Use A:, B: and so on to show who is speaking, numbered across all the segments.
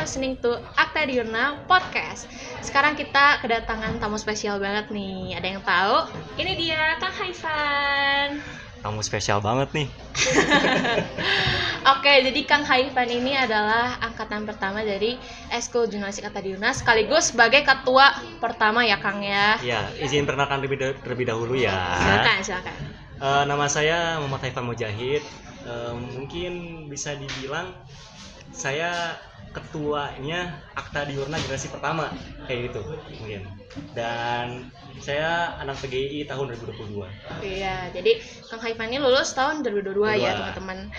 A: listening to Akta Diurna Podcast. Sekarang kita kedatangan tamu spesial banget nih. Ada yang tahu? Ini dia Kang Haifan.
B: Tamu spesial banget nih.
A: Oke, jadi Kang Haifan ini adalah angkatan pertama dari Eskul Jurnalistik Akta Diurna, sekaligus sebagai ketua pertama ya Kang ya.
B: Ya, izin perkenalkan terlebih dahulu ya.
A: Silakan.
B: Nama saya Muhammad Haifan Mujahid. Mungkin bisa dibilang saya ketuanya Akta Diurna generasi pertama kayak gitu mungkin. Dan saya anak PGI tahun 2022.
A: Iya, jadi Kang Haifan ini lulus tahun 2022 ya teman-teman.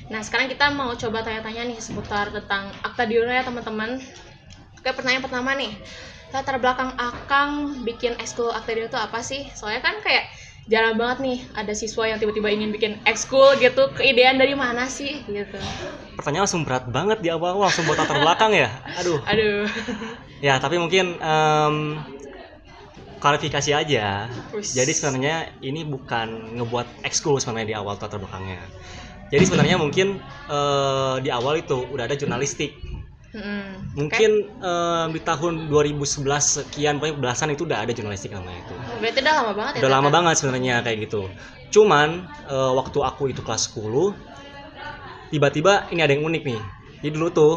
A: Nah sekarang kita mau coba tanya-tanya nih seputar tentang Akta Diurna ya teman-teman. Oke, pertanyaan pertama nih, latar belakang Akang bikin ekskul Akta Diurna itu apa sih? Soalnya kan kayak jarang banget nih ada siswa yang tiba-tiba ingin bikin ekskul gitu. Keidean dari mana sih gitu?
B: Pertanyaan langsung berat banget di awal-awal, langsung buat latar belakang ya. Aduh. Ya, tapi mungkin klarifikasi aja. Jadi sebenarnya ini bukan ngebuat ekskul sebenarnya di awal latar belakangnya. Jadi sebenarnya mungkin di awal itu udah ada jurnalistik. Mungkin di tahun 2011 sekian belasan itu udah ada jurnalistik namanya itu.
A: Berarti udah lama banget ya?
B: Udah lama banget sebenarnya kayak gitu. Cuman waktu aku itu kelas 10 tiba-tiba ini ada yang unik nih. Jadi dulu tuh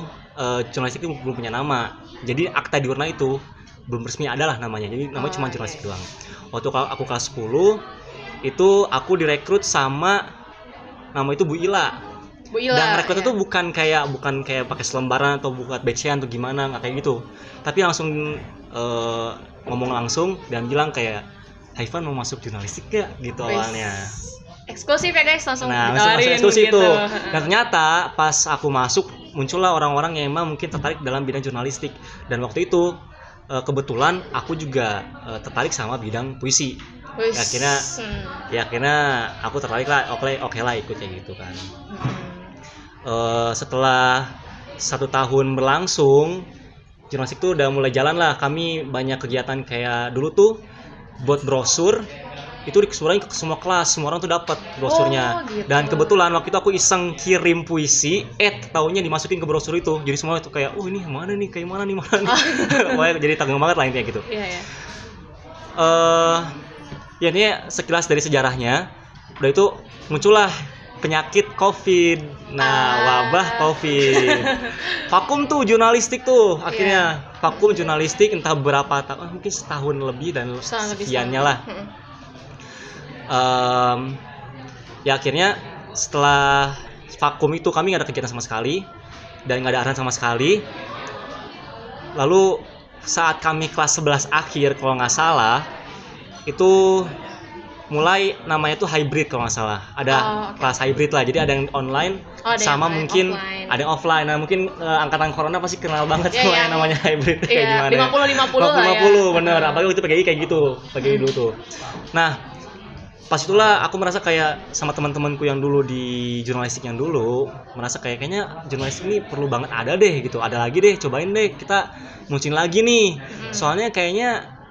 B: jurnalistik itu belum punya nama. Jadi Akta Diurna itu belum resmi ada lah namanya. Jadi namanya cuma jurnalistik doang. Waktu aku kelas 10 itu aku direkrut sama nama itu Bu Ila. Dan rekrut itu bukan kayak pakai selembaran atau buat batch-an atau gimana, nggak kayak gitu. Tapi langsung ngomong langsung dan bilang kayak Haifan mau masuk jurnalistik gak gitu awalnya.
A: Eksklusif ya guys, langsung
B: masuk eksklusif
A: gitu.
B: Itu. Dan ternyata pas aku masuk muncullah orang-orang yang emang mungkin tertarik dalam bidang jurnalistik. Dan waktu itu kebetulan aku juga tertarik sama bidang puisi. Ya akhirnya aku tertarik lah, oke lah ikut kayak gitu kan. Setelah 1 tahun berlangsung, jurnalistik tuh udah mulai jalan lah. Kami banyak kegiatan kayak dulu tuh buat brosur itu dikeluarin ke semua kelas, semua orang tuh dapat brosurnya.
A: Gitu. Dan
B: kebetulan waktu itu aku iseng kirim puisi, taunya dimasukin ke brosur itu. Jadi semua itu kayak, ini mana nih, kayak mana nih. Wah, jadi tanggung banget lah intinya gitu.
A: Iya.
B: Ya ini sekilas dari sejarahnya. Udah itu muncullah penyakit COVID. Wabah COVID. Vakum tuh jurnalistik tuh akhirnya. Vakum jurnalistik entah berapa tahun, mungkin setahun lebih dan sekiannya lah. Ya akhirnya setelah vakum itu kami nggak ada kegiatan sama sekali dan nggak ada arahan sama sekali. Lalu saat kami kelas 11 akhir kalau nggak salah itu mulai namanya tuh hybrid kalau nggak salah. Ada kelas hybrid lah. Jadi ada yang online sama mungkin offline. Ada yang offline. Nah mungkin angkatan corona pasti kenal banget sama yang namanya hybrid kayak gimana.
A: 50-50 lah ya.
B: 50 bener. Apalagi waktu itu PGI kayak gitu. PGI dulu tuh. Nah pas itulah aku merasa kayak sama teman-temanku yang dulu di jurnalistik yang dulu merasa kayaknya jurnalistik ini perlu banget ada deh gitu. Ada lagi deh, cobain deh kita muncin lagi nih. Soalnya kayaknya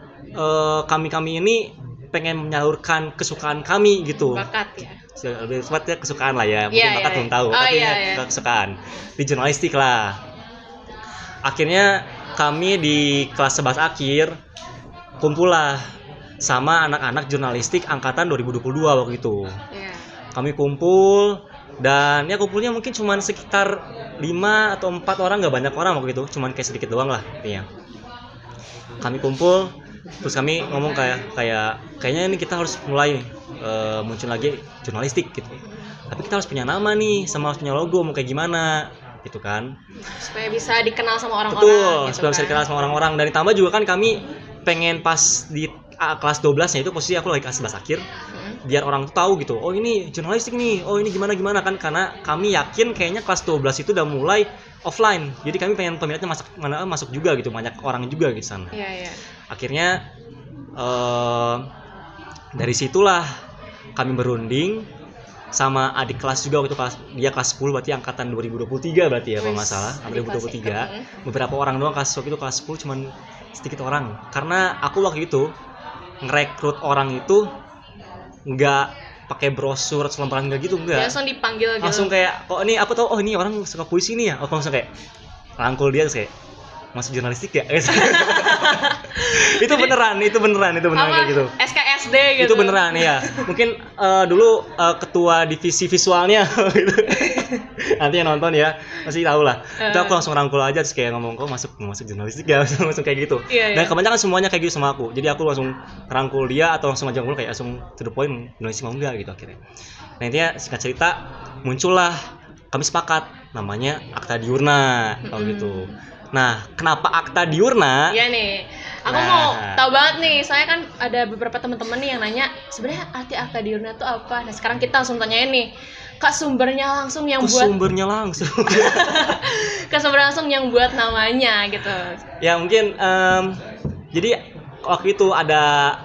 B: kami ini pengen menyalurkan kesukaan kami gitu.
A: Bakat ya.
B: Lebih tepatnya kesukaan lah ya. Mungkin bakat belum tahu, tapi kesukaan di jurnalistik lah. Akhirnya kami di kelas 11 akhir kumpul lah sama anak-anak jurnalistik angkatan 2022 waktu itu. Kami kumpul dan ya kumpulnya mungkin cuma sekitar 5 atau 4 orang, nggak banyak orang waktu itu, cuma kayak sedikit doang lah intinya. Kami kumpul terus kami ngomong kayaknya ini kita harus mulai muncul lagi jurnalistik gitu. Tapi kita harus punya nama nih, sama harus punya logo, mau kayak gimana gitu kan.
A: Supaya bisa dikenal sama orang-orang.
B: Betul,
A: gitu
B: supaya bisa dikenal sama orang-orang. Dan ditambah juga kan kami pengen pas di kelas 12-nya itu posisi aku lagi kelas 11 akhir. Biar orang tuh tahu gitu. Oh ini jurnalistik nih. Oh ini gimana kan, karena kami yakin kayaknya kelas 12 itu udah mulai offline. Jadi kami pengen peminatnya masuk juga gitu, banyak orang juga gitu sana.
A: Iya.
B: Akhirnya dari situlah kami berunding sama adik kelas juga waktu dia kelas 10 berarti angkatan 2023 berarti ya kalau nggak salah, 2023. Beberapa orang doang waktu itu kelas 10 cuman sedikit orang. Karena aku waktu itu ngerekrut orang itu nggak pakai brosur selembaran nggak gitu, nggak.
A: Langsung dipanggil gitu.
B: Langsung kayak, ini aku tahu, ini orang suka puisi nih ya. Aku langsung kayak, rangkul dia terus kayak masuk jurnalistik ya. itu beneran kayak gitu.
A: SKSD gitu.
B: Itu beneran ya. Mungkin dulu ketua divisi visualnya gitu. Nanti yang nonton ya masih tahu lah. Itu aku langsung rangkul aja terus kayak ngomong kok masuk jurnalistik ya, langsung kayak gitu. Dan kebanyakan semuanya kayak gitu sama aku. Jadi aku langsung rangkul dia atau langsung aja kayak langsung to the point, jurnalistik mau enggak gitu akhirnya. Nah intinya singkat cerita muncullah kami sepakat namanya Akta Diurna kalau gitu. Nah, kenapa Akta Diurna?
A: Iya nih, aku mau tahu banget nih. Saya kan ada beberapa teman-teman nih yang nanya sebenarnya arti Akta Diurna itu apa. Nah, sekarang kita langsung tanyain nih, Kak sumbernya langsung yang buat namanya gitu.
B: Ya mungkin jadi waktu itu ada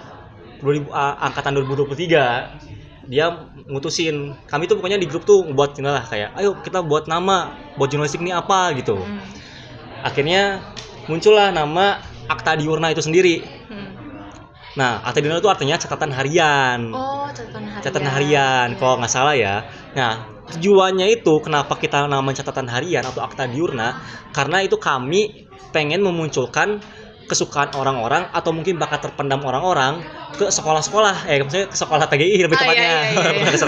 B: angkatan 2023 dia ngutusin kami tuh pokoknya di grup tuh buat lah kayak ayo kita buat nama buat jurnalistik ini apa gitu. Akhirnya muncullah nama Akta Diurna itu sendiri. Nah, Akta Diurna itu artinya catatan harian.
A: Oh,
B: catatan harian. Kalau nggak salah ya. Nah, tujuannya itu kenapa kita namanya catatan harian atau Akta Diurna? Karena itu kami pengen memunculkan kesukaan orang-orang atau mungkin bakat terpendam orang-orang ke sekolah-sekolah. Maksudnya ke sekolah PGI lebih tepatnya. Bukan ke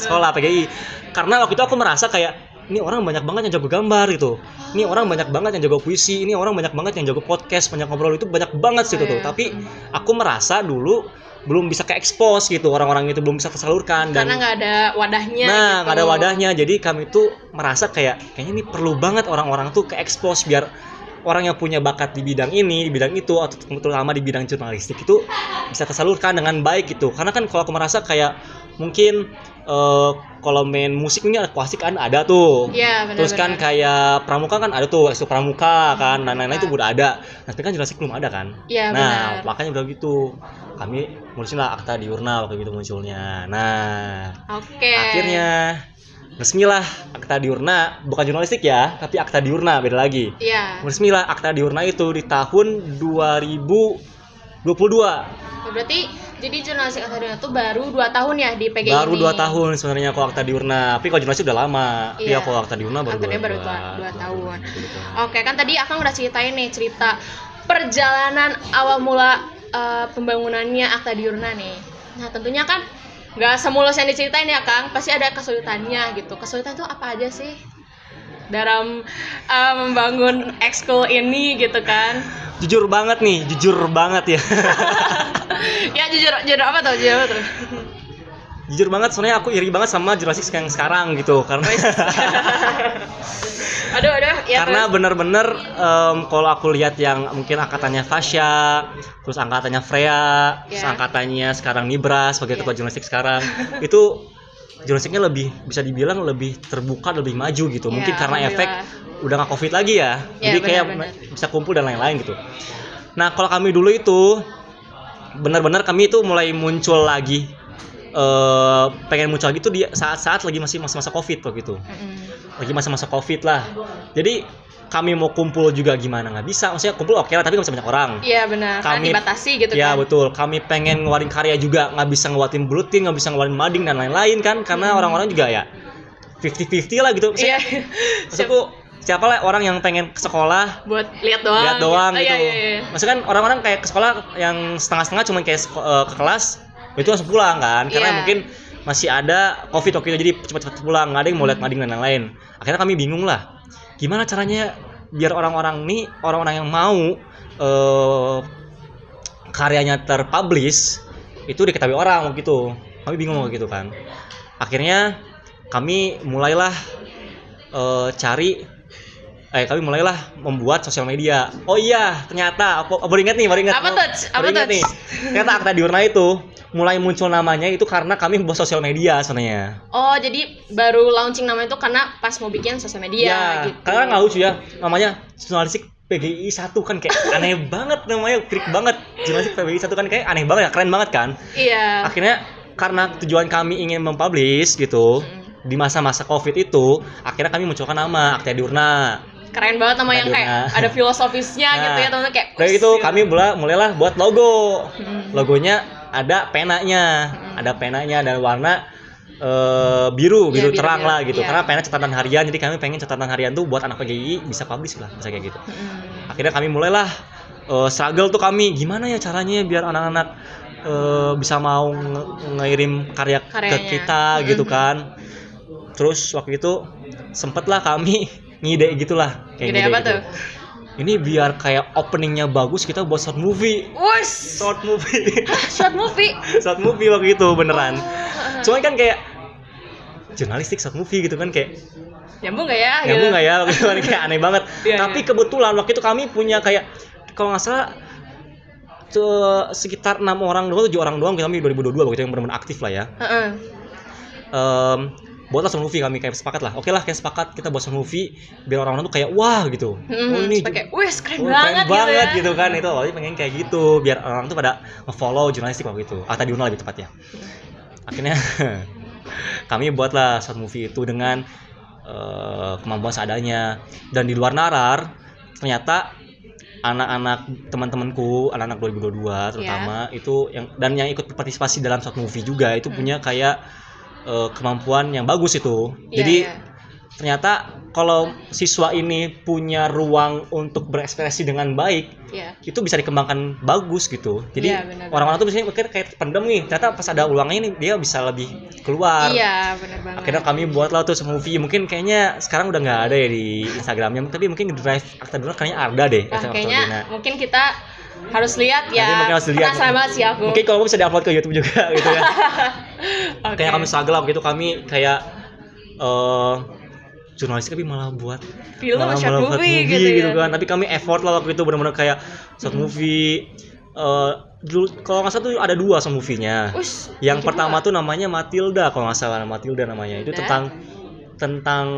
B: sekolah PGI. Karena waktu itu aku merasa kayak ini orang banyak banget yang jago gambar gitu. Ini orang banyak banget yang jago puisi. Ini orang banyak banget yang jago podcast, banyak ngobrol itu banyak banget sih tuh. Tapi aku merasa dulu belum bisa ke-expose gitu. Orang-orang itu belum bisa tersalurkan dan
A: karena nggak ada wadahnya.
B: Nah, nggak ada wadahnya. Jadi kami tuh merasa kayaknya ini perlu banget orang-orang tuh ke-expose biar orang yang punya bakat di bidang ini, di bidang itu atau terutama di bidang jurnalistik itu bisa tersalurkan dengan baik gitu. Karena kan kalau aku merasa kayak mungkin kalau main musik ini akustik kan ada tuh.
A: Iya, benar.
B: Terus kan kayak pramuka kan ada tuh, ekskul pramuka kan. Nah, lain-lain itu udah ada. Nah, tapi kan jurnalistik belum ada kan.
A: Iya,
B: nah, makanya udah gitu. Kami ngurusin lah Akta Diurna waktu itu munculnya. Nah, akhirnya resmilah Akta Diurna, bukan jurnalistik ya, tapi Akta Diurna beda lagi.
A: Iya.
B: Resmilah Akta Diurna itu di tahun 2022.
A: Berarti jadi jurnalistik Akta Diurna itu baru 2 tahun ya di PGI
B: baru
A: ini?
B: Baru 2 tahun sebenarnya kalau Akta Diurna. Tapi kalau jurnalistik udah lama. Iya, kalau Akta Diurna baru
A: 2 tahun. Oke, kan tadi Akang udah ceritain nih cerita perjalanan awal mula pembangunannya Akta Diurna nih. Nah, tentunya kan nggak semulus yang diceritain ya, Kang. Pasti ada kesulitannya gitu. Kesulitan itu apa aja sih dalam membangun ekskul ini gitu kan?
B: Jujur banget ya.
A: Ya jujur apa tuh?
B: Jujur banget, sebenarnya aku iri banget sama jurnalistik yang sekarang gitu karena
A: aduh ya,
B: karena bener-bener kalau aku lihat yang mungkin angkatannya Fasya, terus angkatannya Freya, terus angkatannya sekarang Nibra sebagai ketua jurnalistik sekarang itu jurnalistiknya lebih bisa dibilang lebih terbuka, lebih maju gitu. Mungkin karena efek udah nggak COVID lagi ya, jadi kayak bisa kumpul dan lain-lain gitu. Nah, kalau kami dulu itu benar-benar kami itu mulai muncul lagi, pengen muncul lagi tuh di saat-saat lagi masih masa-masa COVID waktu itu. Lagi masa-masa COVID lah. Jadi kami mau kumpul juga gimana nggak bisa. Maksudnya kumpul oke lah, tapi nggak bisa banyak orang.
A: Iya benar. Kami dibatasi gitu kan.
B: Iya betul. Kami pengen ngeluarin karya juga, nggak bisa ngeluarin Blutin, nggak bisa ngeluarin Mading dan lain-lain kan, karena orang-orang juga ya 50-50 lah gitu. Iya. Maksudku siapa lah orang yang pengen ke sekolah
A: buat lihat doang
B: gitu.
A: Iya.
B: Maksudnya kan orang-orang kayak ke sekolah yang setengah-setengah cuma kayak ke kelas itu langsung pulang kan, karena mungkin masih ada COVID waktu itu, jadi cepat-cepat pulang, nggak ada yang mau lihat Mading dan lain-lain. Akhirnya kami bingung lah, gimana caranya biar orang-orang yang mau karyanya terpublish itu diketahui orang gitu. Kami bingung gitu kan. Akhirnya kami mulailah kami mulailah membuat sosial media. Oh iya, ternyata baru ingat nih.
A: Apa tuh?
B: Ternyata Akta Diurna itu mulai muncul namanya itu karena kami membuat sosial media sebenarnya.
A: Oh, jadi baru launching nama itu karena pas mau bikin sosial media
B: ya,
A: gitu.
B: Karena nggak lucu ya, namanya jurnalistik PGI 1 kan kayak aneh banget namanya, freak banget. Jurnalistik PGI 1 kan kayak aneh banget ya, keren banget kan?
A: Iya.
B: Akhirnya karena tujuan kami ingin mempublish gitu, di masa-masa COVID itu, akhirnya kami munculkan nama Akta Diurna.
A: Keren banget nama yang kayak ada filosofisnya gitu ya, teman-teman kayak.
B: Dari itu kami mulailah buat logo. Logonya ada penanya dan warna biru
A: Iya,
B: terang
A: biru,
B: lah gitu.
A: iya.
B: Karena pengen catatan harian, jadi kami pengen catatan harian tuh buat anak PGI bisa publish lah, bisa kayak gitu. Akhirnya kami mulailah struggle tuh kami gimana ya caranya biar anak-anak bisa mau ngirim karya ke
A: Karyanya.
B: kita gitu kan. Terus waktu itu sempet lah kami ngide gitulah, kayak
A: Ngide apa
B: gitu.
A: tuh?
B: Ini biar kayak openingnya bagus, kita buat short movie.
A: Wus,
B: Short movie.
A: short movie.
B: Short movie waktu itu beneran. Cuman kan kayak jurnalistik short movie gitu kan, kayak
A: Nyambung gak ya?
B: nyambung nggak ya, waktu itu kan kayak aneh banget.
A: Iya,
B: Tapi
A: iya.
B: kebetulan waktu itu kami punya kayak kalau nggak salah sekitar 6 orang doang, 7 orang doang kami 2022 waktu itu yang benar-benar aktif lah ya. Buatlah short movie, kami kayak sepakat lah. Oke lah, kayak sepakat kita buat short movie biar orang-orang tuh kayak wah gitu. Oh ini
A: Pakai, wes keren
B: keren
A: banget,
B: banget
A: gitu
B: gitu kan. Itu awalnya pengen kayak gitu biar orang tuh pada nge-follow jurnalistik waktu itu. Akta Diurnal lebih tepatnya. Akhirnya kami buatlah short movie itu dengan kemampuan seadanya. Dan di luar nalar ternyata anak-anak teman-temanku, anak-anak 2022 terutama itu yang ikut berpartisipasi dalam short movie juga itu punya kayak kemampuan yang bagus itu. Jadi ternyata kalau siswa ini punya ruang untuk berekspresi dengan baik, itu bisa dikembangkan bagus gitu. Jadi orang-orang tuh biasanya mikir kayak pendem nih, ternyata pas ada uangnya ini dia bisa lebih keluar.
A: Iya, benar banget.
B: Akhirnya kami buatlah tuh movie. Mungkin kayaknya sekarang udah nggak ada ya di Instagramnya, tapi mungkin Drive Akta Diurnal kayaknya ada deh.
A: Kayaknya mungkin kita harus lihat ya.
B: Mungkin harus lihat.
A: Penasaran banget sih aku.
B: Mungkin kalau bisa diupload ke YouTube juga gitu ya.
A: Okay.
B: Kayak kami struggle gitu, kami kayak jurnalistik tapi malah buat
A: film short movie gitu
B: kan. Tapi kami effort lah waktu itu benar-benar kayak short movie. Dulu kalau nggak salah tuh ada 2 short movie-nya. Yang pertama tuh namanya Matilda, kalau nggak salah Matilda namanya. Itu tentang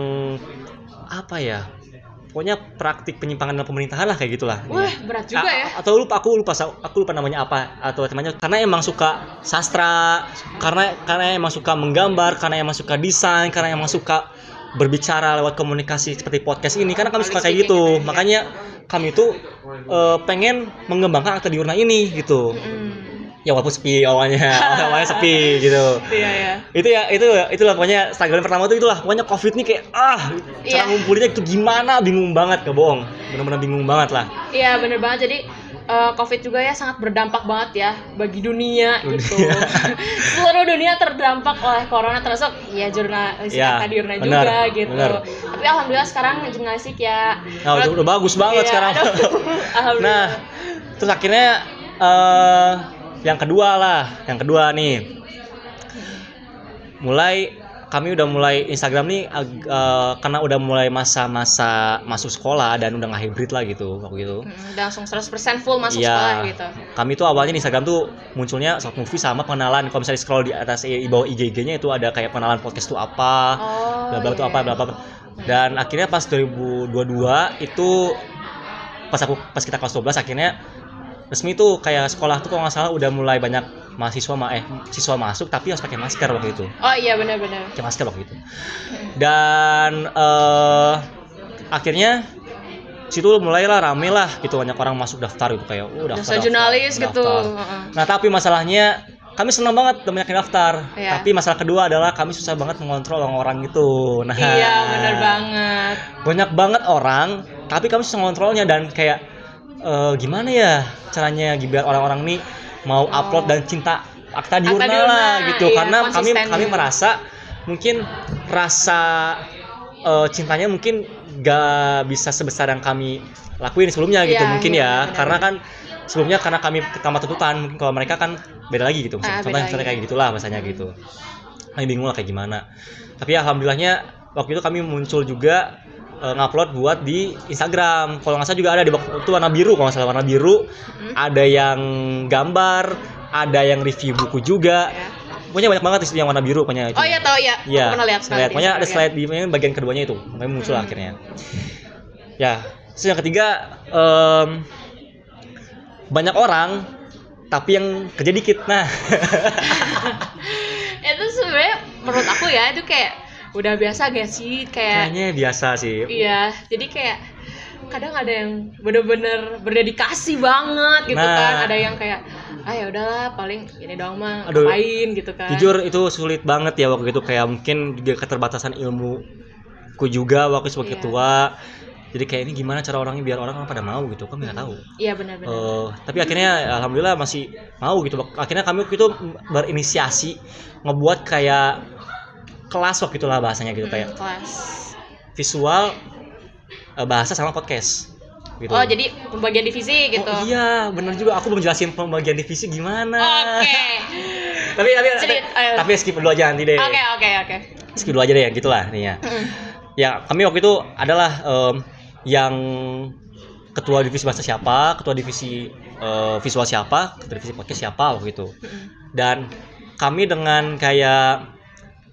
B: apa ya? Pokoknya praktik penyimpangan dalam pemerintahan lah kayak gitulah.
A: Wah, berat juga ya.
B: Atau aku lupa namanya apa atau namanya, karena emang suka sastra, karena emang suka menggambar, karena emang suka desain, karena emang suka berbicara lewat komunikasi seperti podcast ini, karena kami suka kayak gitu. Makanya kami tuh pengen mengembangkan Akta Diurnal ini gitu. Ya walaupun sepi awalnya sepi gitu.
A: Iya.
B: Itulah pokoknya struggle pertama tuh itulah. Pokoknya Covid nih kayak cara ngumpulinnya itu gimana, bingung banget, gak bohong. Benar-benar bingung banget lah.
A: Iya, bener banget. Jadi Covid juga ya sangat berdampak banget ya bagi dunia gitu. Seluruh dunia terdampak oleh corona, termasuk ya jurnalistik Akta Diurnal juga gitu. Bener. Tapi alhamdulillah sekarang jurnalistik ya
B: udah bagus banget sekarang.
A: Alhamdulillah.
B: Nah, terus akhirnya yang kedua nih, kami udah mulai Instagram nih karena udah mulai masa-masa masuk sekolah dan udah nggak hybrid lah gitu waktu itu.
A: Udah langsung 100% full masuk sekolah gitu. Kami
B: tuh awalnya di Instagram tuh munculnya short movie sama pengenalan. Kalau misalnya scroll di atas di bawah IG-nya itu ada kayak pengenalan podcast tuh apa, bla bla itu apa, bla bla. Dan akhirnya pas 2022 itu pas kita kelas 12 akhirnya resmi tuh kayak sekolah tuh kalau nggak salah udah mulai banyak siswa masuk tapi harus pakai masker waktu itu.
A: Oh iya, benar-benar.
B: Pakai masker waktu itu. Dan akhirnya situ mulailah rame lah gitu, banyak orang masuk daftar gitu kayak daftar
A: jurnalis gitu.
B: Nah tapi masalahnya kami senang banget banyak yang daftar. Tapi masalah kedua adalah kami susah banget mengontrol orang-orang gitu. Nah,
A: iya, benar banget.
B: Banyak banget orang, tapi kami susah mengontrolnya dan kayak gimana ya caranya biar orang-orang nih mau upload dan cinta Akta Diurnal lah gitu. Karena kami merasa mungkin rasa cintanya mungkin gak bisa sebesar yang kami lakuin sebelumnya gitu mungkin ya. Karena kan sebelumnya karena kami tambah tuntutan, mungkin kalau mereka kan beda lagi gitu. Contohnya kayak gitulah bahasanya gitu. Kami bingung lah kayak gimana. Tapi alhamdulillahnya waktu itu kami muncul juga ngupload buat di Instagram. Kalau nggak salah juga ada di waktu itu warna biru, kalau nggak salah warna biru. Ada yang gambar, ada yang review buku juga. Pokoknya banyak banget yang warna biru pokoknya itu.
A: Oh iya, tahu ya. Aku pernah lihat sekali.
B: Pokoknya ada slide di bagian keduanya itu. Kami muncul akhirnya. Ya, terus yang ketiga banyak orang tapi yang kerja dikit. Nah,
A: itu sebenarnya menurut aku ya itu kayak udah biasa gak sih,
B: kayaknya biasa sih.
A: Iya, jadi kayak kadang ada yang bener-bener berdedikasi banget gitu kan, ada yang kayak ya udahlah paling ini doang mah
B: Aduh,
A: ngapain gitu kan.
B: Jujur itu sulit banget ya waktu itu, kayak mungkin juga keterbatasan ilmuku juga waktu sebagai ketua. Jadi kayak ini gimana cara orangnya biar orang pada mau gitu, kan nggak tahu.
A: Iya benar-benar.
B: Tapi akhirnya alhamdulillah masih mau gitu. Akhirnya kami waktu itu berinisiasi ngebuat kayak kelas waktu itulah bahasanya gitu, kayak
A: kelas
B: visual, bahasa sama podcast gitu.
A: Oh jadi pembagian divisi gitu.
B: Oh iya benar juga, aku belum jelasin pembagian divisi gimana.
A: Oke.
B: Tapi skip dulu aja nanti deh.
A: Oke.
B: Skip dulu aja deh, gitulah nih ya. Ya kami waktu itu adalah yang ketua divisi bahasa siapa, ketua divisi visual siapa, ketua divisi podcast siapa waktu itu. Dan kami dengan kayak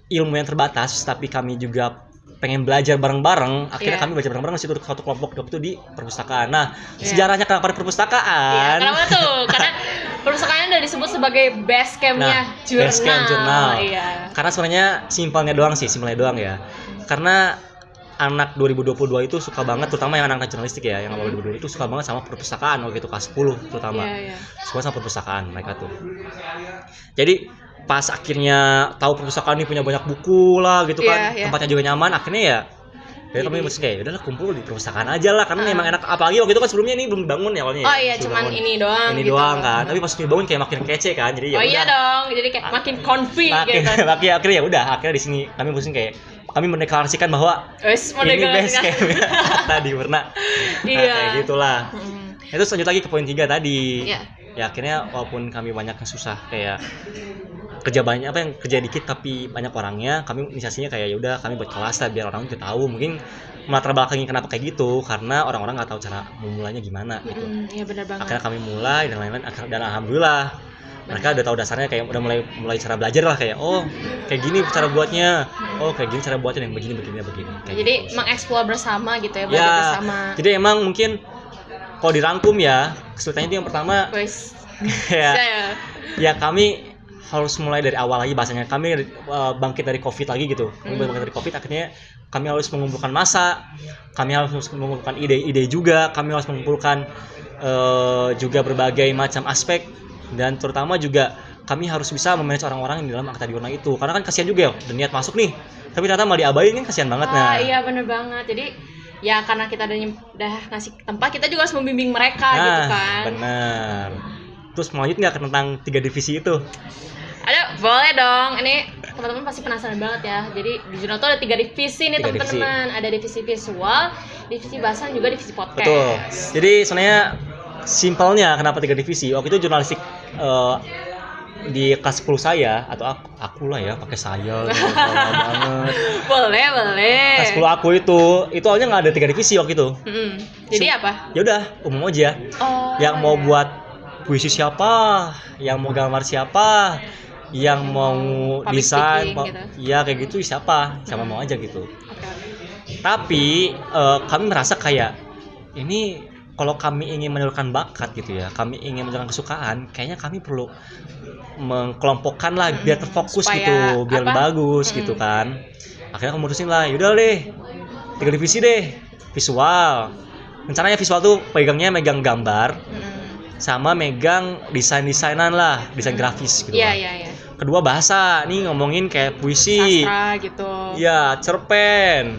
B: ilmu yang terbatas, tapi kami juga pengen belajar bareng-bareng. Akhirnya kami belajar bareng-bareng di situ, satu kelompok waktu itu di perpustakaan. Nah, sejarahnya kenapa di perpustakaan?
A: Kenapa tuh? Karena perpustakaan udah disebut sebagai base camp-nya jurnal.
B: Base camp jurnal.
A: Iya.
B: Karena sebenarnya simpelnya doang ya. Karena anak 2022 itu suka banget, terutama yang anak jurnalistik ya, yang awal 2022 itu suka banget sama perpustakaan waktu itu kelas 10 terutama. Suka sama perpustakaan mereka tuh. Jadi pas akhirnya tahu perpustakaan ini punya banyak buku lah gitu kan, tempatnya juga nyaman, akhirnya ya kami mesti kayak udahlah kumpul di perpustakaan aja lah, karena emang enak. Apalagi waktu itu kan sebelumnya ini belum dibangun ya awalnya.
A: Cuman ini doang
B: gitu kan, tapi pas dibangun kayak makin kece kan, jadi ya
A: iya dong, jadi kayak makin comfy gitu.
B: Akhirnya ya udah, akhirnya di sini kami mesti kayak kami mendeklarasikan bahwa ini best camp tadi pernah. Kayak gitulah. Itu lanjut lagi ke poin 3 tadi. Ya akhirnya walaupun kami banyak yang susah, kayak kerja dikit tapi banyak orangnya, kami inisiasinya kayak ya udah kami buat kelas lah biar orang juga tahu, mungkin latar belakangnya kenapa kayak gitu, karena orang-orang nggak tahu cara memulainya gimana gitu.
A: Iya benar banget.
B: Akhirnya kami mulai dan lain-lain, dan alhamdulillah mereka udah tahu dasarnya, kayak udah mulai cara belajar lah, kayak kayak gini cara buatnya, kayak gini cara buatnya, yang begini. Kayak
A: jadi
B: gitu.
A: mengeksplor bersama gitu ya, belajar bersama.
B: Jadi emang mungkin kalau dirangkum ya, kesulitannya itu yang pertama ya kami harus mulai dari awal lagi bahasanya. Kami bangkit dari COVID lagi gitu. Bangkit dari COVID, akhirnya kami harus mengumpulkan massa, kami harus mengumpulkan ide-ide juga, kami harus mengumpulkan juga berbagai macam aspek, dan terutama juga kami harus bisa memanage orang-orang yang di dalam Akta Diurna itu, karena kan kasihan juga ya, udah niat masuk nih tapi ternyata malah diabain, kan kasihan banget.
A: Iya bener banget. Jadi ya karena kita udah ngasih tempat, kita juga harus membimbing mereka gitu kan.
B: Bener. Terus mau lanjut nggak tentang 3 divisi itu?
A: Ada, boleh dong. Ini teman-teman pasti penasaran banget ya. Jadi di jurnal tuh ada 3 divisi nih teman-teman. Ada divisi visual, divisi bahasa, dan juga divisi podcast.
B: Betul. Jadi sebenarnya simpelnya kenapa 3 divisi? Waktu itu jurnalistik di kelas 10 saya, atau aku lah ya, pakai saya gitu, banget.
A: Boleh.
B: Kelas 10 aku itu awalnya nggak ada 3 divisi waktu itu.
A: Jadi apa?
B: Ya udah, umum aja. Yang mau buat puisi siapa, yang mau gambar siapa, yang mau desain,
A: gitu.
B: Ya kayak gitu siapa mau aja gitu. Tapi kami merasa kayak ini kalau kami ingin menyalurkan bakat gitu ya, kami ingin menjalankan kesukaan, kayaknya kami perlu mengkelompokkan lah biar terfokus gitu, biar bagus gitu kan. Akhirnya aku mutusin lah, yaudah deh 3 divisi deh, visual. Rencananya visual tuh megang gambar, sama megang desain-desainan lah, desain grafis gitu.
A: Iya.
B: Kedua bahasa, nih ngomongin kayak puisi,
A: sastra gitu.
B: Ya, cerpen,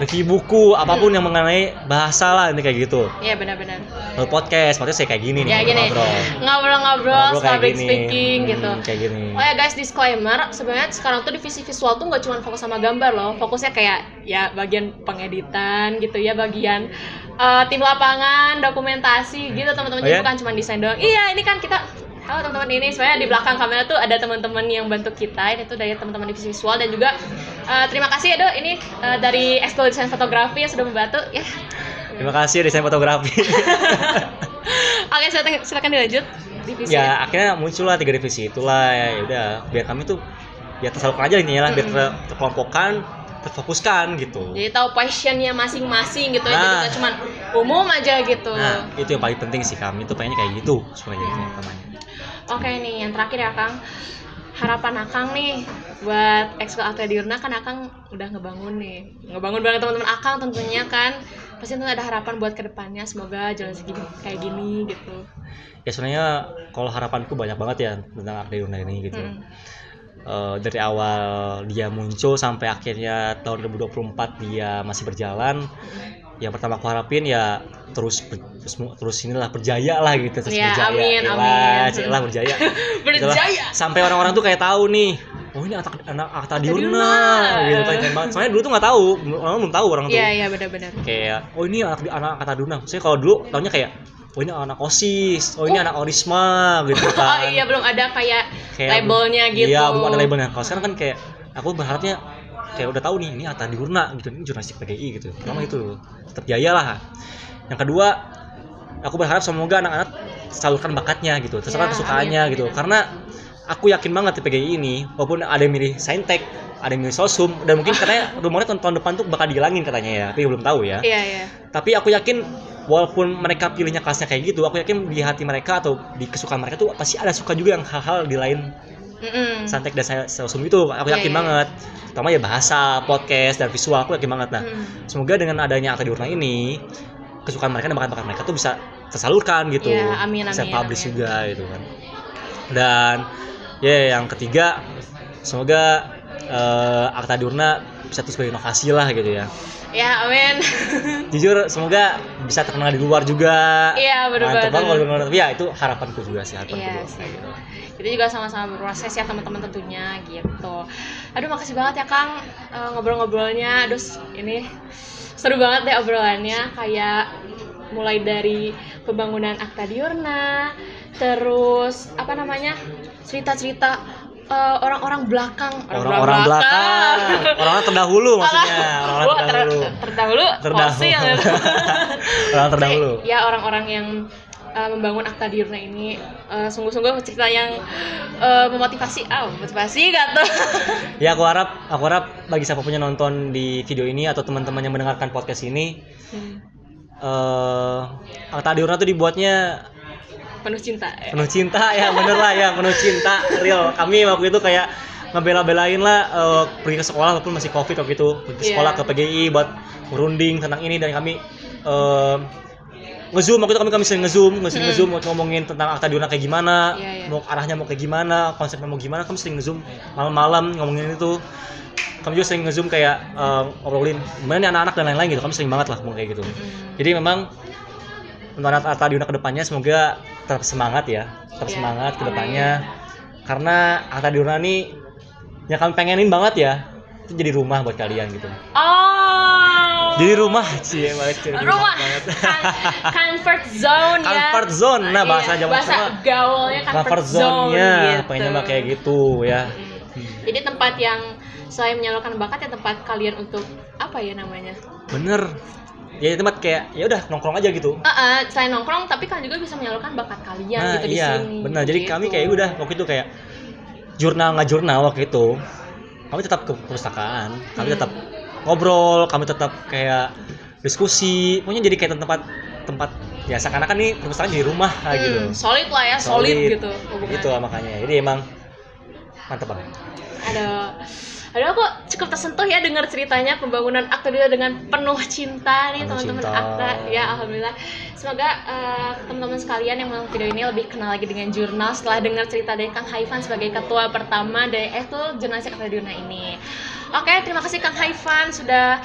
B: review buku, apapun yang mengenai bahasa lah, ini kayak gitu.
A: Iya benar-benar.
B: Podcast saya kayak gini nih,
A: ngobrol, public speaking gitu.
B: Kayak gini.
A: Oh ya guys, disclaimer, sebenarnya sekarang tuh divisi visual tuh nggak cuma fokus sama gambar loh, fokusnya kayak ya bagian pengeditan gitu ya, bagian tim lapangan, dokumentasi gitu teman-teman. Jadi bukan cuma desain doang. Iya, ini kan kita teman-teman, ini sebenarnya di belakang kamera tuh ada teman-teman yang bantu kita. Ini tuh dari teman-teman divisi visual, dan juga terima kasih ya ini dari Ekskul Desain Fotografi yang sudah membantu ya.
B: Terima kasih desain fotografi.
A: Oke, silakan dilanjut divisi.
B: Ya, akhirnya muncullah 3 divisi itulah, ya udah biar kami tuh biar tersalurkan aja ini ya, biar terkelompokkan, terfokuskan gitu.
A: Jadi tahu passionnya masing-masing gitu ya, jadi nggak cuma umum aja gitu.
B: Nah, itu yang paling penting sih, kami tuh pengennya kayak gitu sebenarnya namanya.
A: Oke nih, yang terakhir ya Kang, harapan Akang nih buat Ekskul Akta Diurna, kan Akang udah ngebangun banget teman-teman Akang tentunya kan. pasti tentu ada harapan buat kedepannya, semoga jalan segini kayak gini gitu.
B: Ya sebenarnya kalau harapanku banyak banget ya tentang Akta Diurna ini gitu. Dari awal dia muncul sampai akhirnya tahun 2024 dia masih berjalan. Yang pertama aku harapin ya terus inilah berjaya lah gitu, terus
A: ya,
B: berjaya.
A: Amin.
B: Berjaya.
A: Berjaya.
B: Sampai orang-orang tuh kayak tahu nih, oh ini anak Akta Diurna gitu kan. Soalnya dulu tuh nggak tahu, orang belum tahu orang tuh.
A: Iya benar-benar.
B: Kayak oh ini anak Akta Diurna. Maksudnya kalau dulu taunya kayak oh ini anak OSIS, oh ini anak Orisma gitu kan.
A: Oh iya, belum ada kayak labelnya gitu.
B: Iya, belum ada labelnya. Kalau sekarang kan kayak aku berharapnya kayak udah tahu nih ini Akta Diurna gitu, ini jurnalistik PGI gitu. Pertama itu tetap jaya lah. Yang kedua, aku berharap semoga anak-anak salurkan bakatnya gitu, terserah kesukaannya
A: amin.
B: gitu. Karena aku yakin banget di PGI ini, walaupun ada yang milih Saintek, ada yang milih Sosum, dan mungkin katanya rumornya tahun depan tuh bakal dihilangin katanya ya, tapi belum tahu ya.
A: Iya.
B: Tapi aku yakin walaupun mereka pilihnya kelasnya kayak gitu, aku yakin di hati mereka atau di kesukaan mereka tuh pasti ada suka juga yang hal-hal di lain Saintek dan Sosum itu. Aku yakin banget. Terutama ya bahasa, podcast, dan visual, aku yakin banget. Nah, semoga dengan adanya Akta Diurna ini, kesukaan mereka dan bakat-bakat mereka tuh bisa tersalurkan gitu.
A: Ya, amin.
B: Bisa publish juga gitu kan. Dan yang ketiga, semoga Akta Diurna bisa terus berinovasi lah gitu ya.
A: Ya, amin.
B: Jujur semoga bisa terkenal di luar juga.
A: Iya, benar-benar.
B: Tapi ya itu harapanku juga sih, harapanku.
A: Iya sih. Gitu. Kita juga sama-sama berproses ya teman-teman tentunya gitu. Aduh, makasih banget ya Kang ngobrol-ngobrolnya. Aduh, ini seru banget deh obrolannya, kayak mulai dari pembangunan Akta Diurna, terus cerita-cerita orang-orang belakang, orang
B: terdahulu maksudnya,
A: terdahulu.
B: Orang terdahulu.
A: Ya, orang-orang yang membangun Akta Diurna ini sungguh-sungguh cerita yang memotivasi gak tuh?
B: Ya aku harap bagi siapapun yang nonton di video ini atau teman-teman yang mendengarkan podcast ini, Akta Diurna tuh dibuatnya
A: penuh cinta
B: ya, bener lah ya, penuh cinta real. Kami waktu itu kayak ngebela-belain lah pergi ke sekolah walaupun masih covid waktu itu, pergi sekolah ke PGI buat merunding tentang ini, dan kami nge-zoom waktu itu, kami sering nge-zoom ngomongin tentang Akta Diurna kayak gimana, mau arahnya mau kayak gimana, konsepnya mau gimana. Kami sering nge-zoom malam-malam ngomongin itu. Kami juga sering nge-zoom kayak ngobrolin gimana nih anak-anak dan lain-lain gitu. Kami sering banget lah ngomong kayak gitu. Jadi memang untuk Akta Diurna kedepannya semoga tetap semangat ya, semangat kedepannya. Karena Akta Diurna ini yang kami pengenin banget ya, itu jadi rumah buat kalian gitu. Jadi rumah sih
A: rumah banget. Comfort zone ya.
B: Comfort zone, nah bahasa Jawa.
A: Bahasa gaulnya comfort zone-nya
B: gitu. Pengennya kayak gitu ya.
A: Jadi tempat yang selain menyalurkan bakat ya, tempat kalian untuk apa ya namanya?
B: Bener. Ya tempat kayak ya udah nongkrong aja gitu.
A: Selain nongkrong, tapi kalian juga bisa menyalurkan bakat kalian gitu di sini.
B: Benar. Jadi gitu. Kami kayak udah waktu itu kayak jurnal waktu itu. Kami tetap ke perpustakaan, kami tetap ngobrol, kami tetap kayak diskusi. Pokoknya jadi kayak tempat ya seakan-akan nih perpustakaan jadi rumah gitu.
A: Solid lah ya, solid gitu.
B: Gitu makanya. Jadi emang mantep banget.
A: Aduh, aku cukup tersentuh ya dengar ceritanya pembangunan Akta Diurna dengan penuh cinta nih teman-teman Akta. Ya, alhamdulillah. Semoga teman-teman sekalian yang menonton video ini lebih kenal lagi dengan jurnal setelah dengar cerita dari Kang Haifan sebagai ketua pertama dari jurnalistik Akta Diurna ini. Oke, terima kasih Kang Haifan sudah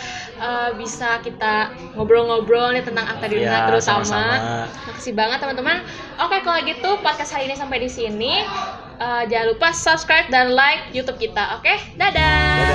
A: bisa kita ngobrol-ngobrol nih tentang Akta Diurna terutama.
B: Sama-sama.
A: Makasih banget teman-teman. Oke, kalau gitu podcast hari ini sampai di sini. Jangan lupa subscribe dan like YouTube kita. Oke, dadah.